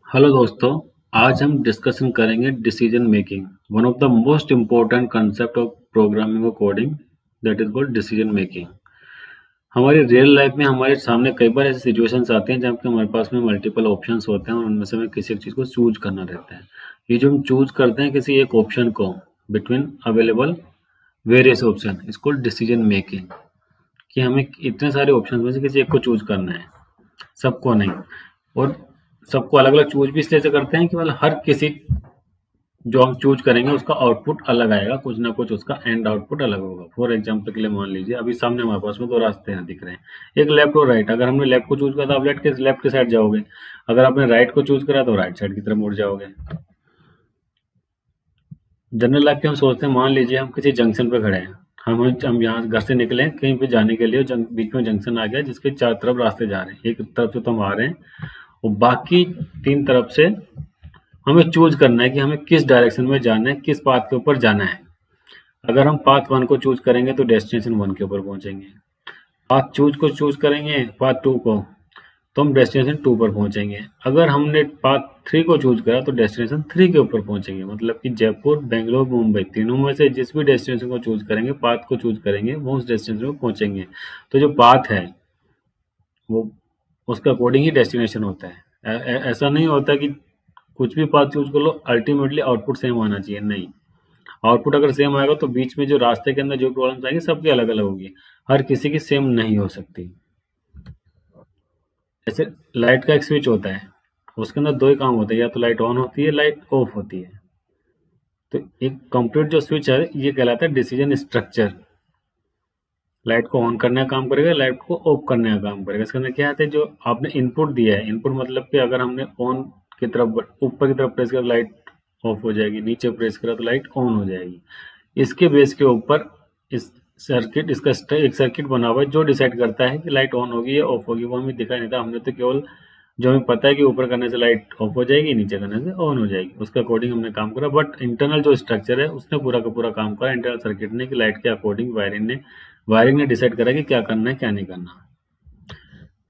Hello दोस्तों, आज हम डिस्कशन करेंगे decision making, one of the most important concept of programming और coding that is called decision making. हमारी रियल लाइफ में हमारे सामने कई बार ऐसी सिचुएशंस आती हैं जहाँ पे हमारे पास में मल्टीपल ऑप्शंस होते हैं और उनमें से हमें किसी एक चीज़ को चूज करना रहता है। ये जो हम चूज करते हैं किसी एक ऑप्शन को between available various option is called decision making, कि हमें इतने सारे ऑप्शन में से किसी एक को चूज करना है, सबको नहीं। और सबको अलग अलग चूज भी इसलिए से करते हैं कि मतलब हर किसी जो हम चूज करेंगे उसका आउटपुट अलग आएगा, कुछ ना कुछ उसका एंड आउटपुट अलग होगा। फॉर एग्जाम्पल के लिए मान लीजिए अभी सामने हमारे पास में दो रास्ते हैं दिख रहे हैं, एक लेफ्ट और राइट। अगर हमने लेफ्ट को चूज करा तो आप लेफ्ट के साइड जाओगे, अगर आपने राइट को चूज करा तो राइट साइड की तरफ मुड़ जाओगे। जनरल लाइफ में हम सोचते हैं, मान लीजिए हम किसी जंक्शन पे खड़े हैं, हम यहाँ घर से निकले हैं कहीं पे जाने के लिए, बीच में जंक्शन आ गया जिसके चार तरफ रास्ते जा रहे हैं। एक तरफ से तो हम आ रहे हैं और बाकी तीन तरफ से हमें चूज करना है कि हमें किस डायरेक्शन में जाना है, किस पाथ के ऊपर जाना है। अगर हम पाथ वन को चूज करेंगे तो डेस्टिनेशन वन के ऊपर पहुंचेंगे, पाथ 2 को चूज करेंगे, पाथ 2 को, तो हम डेस्टिनेशन 2 पर पहुंचेंगे। अगर हमने पाथ 3 को चूज करा तो डेस्टिनेशन 3 के ऊपर पहुंचेंगे। मतलब कि जयपुर, बेंगलोर, मुंबई, तीनों में से जिस भी डेस्टिनेशन को चूज करेंगे, पाथ को चूज करेंगे, वो उस डेस्टिनेशन में पहुंचेंगे। तो जो पाथ है वो उसके अकॉर्डिंग ही डेस्टिनेशन होता है। ऐसा नहीं होता कि कुछ भी पाथ चूज कर लो अल्टीमेटली आउटपुट सेम आना चाहिए, नहीं। आउटपुट अगर सेम आएगा तो बीच में जो रास्ते के अंदर जो प्रॉब्लम्स आएंगी सबकी अलग अलग होगी, हर किसी की सेम नहीं हो सकती। जैसे लाइट का एक स्विच होता है, उसके अंदर दो ही काम होते हैं, या तो लाइट ऑन होती है, लाइट ऑफ होती है। तो एक कंप्लीट जो स्विच है ये कहलाता है डिसीजन स्ट्रक्चर। लाइट को ऑन करने का काम करेगा, लाइट को ऑफ करने का काम करेगा। इसके अंदर क्या आता है, जो आपने इनपुट दिया है, इनपुट मतलब कि अगर हमने ऑन की तरफ ऊपर की तरफ प्रेस करा लाइट ऑफ हो जाएगी, नीचे प्रेस करा तो लाइट ऑन हो जाएगी। इसके बेस के ऊपर इस सर्किट इसका एक सर्किट बना हुआ है जो डिसाइड करता है कि लाइट ऑन होगी या ऑफ होगी। वो हमें दिखाई नहीं था, हमने तो केवल जो हमें पता है कि ऊपर करने से लाइट ऑफ हो जाएगी, नीचे करने से ऑन हो जाएगी, उसके अकॉर्डिंग हमने काम करा। बट इंटरनल जो स्ट्रक्चर है उसने पूरा का पूरा काम करा, इंटरनल सर्किट ने, कि लाइट के अकॉर्डिंग वायरिंग ने डिसाइड करा कि क्या करना है क्या नहीं करना।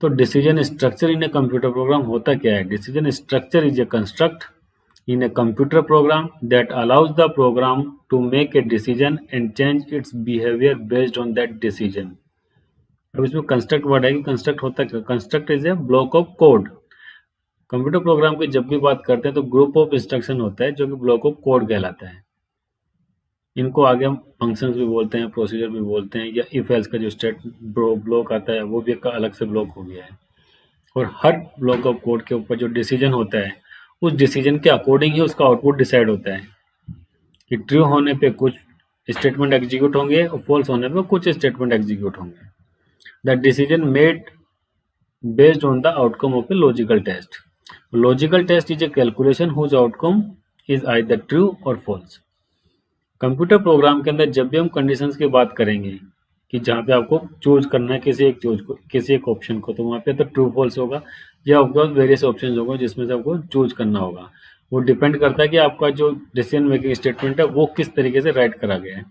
तो decision structure in a computer program होता क्या है? Decision structure is a construct in a computer program that allows the program to make a decision and change its behavior based on that decision। अब इसमें construct word है कि construct होता क्या? Construct is a block of code. Computer program की जब भी बात करते हैं तो ग्रुप ऑफ इंस्ट्रक्शन होता है जो कि ब्लॉक ऑफ कोड कहलाता है। इनको आगे हम फंक्शंस भी बोलते हैं, प्रोसीजर भी बोलते हैं, या इफ एल्स का जो स्टेट ब्लॉक आता है वो भी एक अलग से ब्लॉक हो गया है। और हर ब्लॉक ऑफ कोड के ऊपर जो डिसीजन होता है उस डिसीजन के अकॉर्डिंग ही उसका आउटपुट डिसाइड होता है, कि ट्रू होने पे कुछ स्टेटमेंट एग्जीक्यूट होंगे और फॉल्स होने पे कुछ स्टेटमेंट एग्जीक्यूट होंगे। The decision made based on the outcome of a logical test. Logical test is a calculation whose outcome is either true और फॉल्स। कंप्यूटर प्रोग्राम के अंदर जब भी हम कंडीशंस की बात करेंगे कि जहाँ पे आपको चूज करना है किसी एक ऑप्शन को, तो वहाँ पे तो ट्रू फॉल्स होगा, या आपके पास वेरियस ऑप्शन होगा जिसमें से आपको चूज करना होगा। वो डिपेंड करता है कि आपका जो डिसीजन मेकिंग स्टेटमेंट है वो किस तरीके से राइट करा गया है।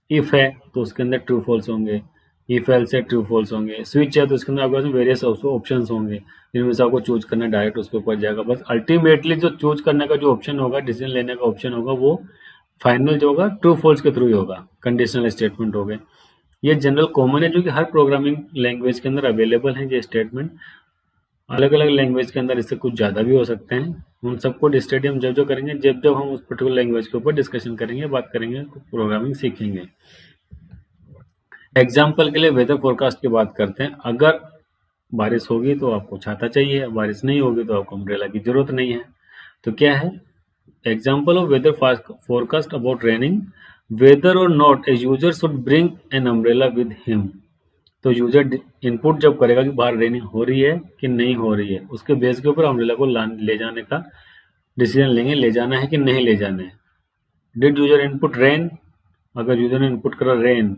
इफ है तो उसके अंदर ट्रू फॉल्स होंगे, इफ एल्स है ट्रू फॉल्स होंगे, स्विच है तो उसके अंदर आपके पास वेरियस ऑप्शन होंगे जिनमें से आपको चूज करना डायरेक्ट उसके ऊपर जाएगा। बस अल्टीमेटली जो चूज करने का जो ऑप्शन होगा, डिसीजन लेने का ऑप्शन होगा, वो फाइनल जो होगा ट्रू फॉल्स के थ्रू ही होगा। कंडीशनल स्टेटमेंट हो गए, ये जनरल कॉमन है जो कि हर प्रोग्रामिंग लैंग्वेज के अंदर अवेलेबल है। ये स्टेटमेंट अलग अलग लैंग्वेज के अंदर इससे कुछ ज़्यादा भी हो सकते हैं। उन सबको स्टडी हम जब जो करेंगे, जब जब हम उस पर्टिकुलर लैंग्वेज के ऊपर डिस्कशन करेंगे, बात करेंगे, प्रोग्रामिंग सीखेंगे। एग्जाम्पल के लिए वेदर फोरकास्ट की बात करते हैं। अगर बारिश होगी तो आपको छाता चाहिए, बारिश नहीं होगी तो आपको अम्ब्रेला की जरूरत नहीं है। तो क्या है example of weather forecast about raining? Weather और not a user should bring an umbrella with him. तो यूजर इनपुट जब करेगा कि बाहर रेनिंग हो रही है कि नहीं हो रही है, उसके बेस के ऊपर अम्ब्रेला को ले जाने का डिसीजन लेंगे, ले जाना है कि नहीं ले जाना है। Did user input rain? अगर यूजर ने इनपुट करा रेन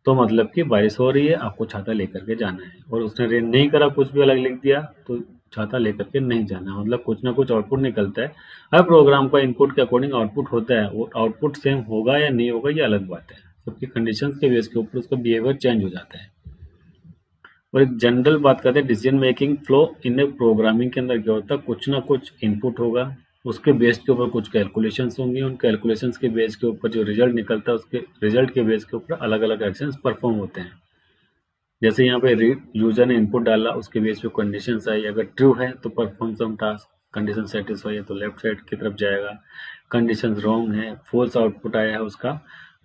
तो मतलब कि बारिश हो रही है, आपको छाता लेकर के जाना है। और उसने रेन नहीं करा, कुछ भी अलग लिख दिया, तो छाता लेकर के नहीं जाना। मतलब कुछ ना कुछ आउटपुट निकलता है। हर प्रोग्राम का इनपुट के अकॉर्डिंग आउटपुट होता है, वो आउटपुट सेम होगा या नहीं होगा ये अलग बात है। सबकी कंडीशंस के बेस के ऊपर उसका बिहेवियर चेंज हो जाता है। और एक जनरल बात करते हैं decision making flow in A programming के अंदर क्या होता है, कुछ ना कुछ इनपुट होगा, उसके बेस के ऊपर कुछ कैलकुलेशंस होंगी, उन कैलकुलेशंस के बेस के ऊपर जो रिजल्ट निकलता है उसके रिजल्ट के बेस के ऊपर अलग अलग एक्शंस परफॉर्म होते हैं। जैसे यहाँ पे यूजर ने इनपुट डाला, उसके बेस पे कंडीशंस आई, अगर ट्रू है तो perform some task, condition satisfy है तो लेफ्ट साइड की तरफ जाएगा, कंडीशन रॉन्ग है, फॉल्स आउटपुट आया है उसका,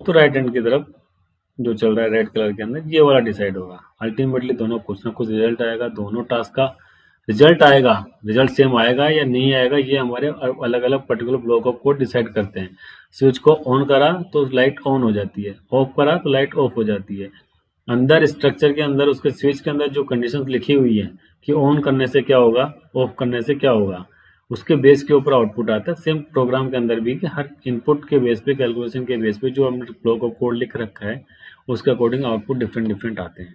तो राइट हैंड की तरफ जो चल रहा है रेड कलर के अंदर ये वाला डिसाइड होगा। अल्टीमेटली दोनों कुछ ना कुछ रिजल्ट आएगा, दोनों टास्क का रिजल्ट आएगा, रिजल्ट सेम आएगा या नहीं आएगा ये हमारे अलग अलग particular block of code decide करते हैं। स्विच को ऑन करा तो लाइट ऑन हो जाती है, ऑफ करा तो लाइट ऑफ हो जाती है। अंदर स्ट्रक्चर के अंदर उसके स्विच के अंदर जो कंडीशंस लिखी हुई है कि ऑन करने से क्या होगा, ऑफ करने से क्या होगा, उसके बेस के ऊपर आउटपुट आता है। सेम प्रोग्राम के अंदर भी कि हर इनपुट के बेस पे, कैलकुलेशन के बेस पे जो हमने ब्लॉक ऑफ कोड लिख रखा है उसके अकॉर्डिंग आउटपुट डिफरेंट डिफरेंट आते हैं।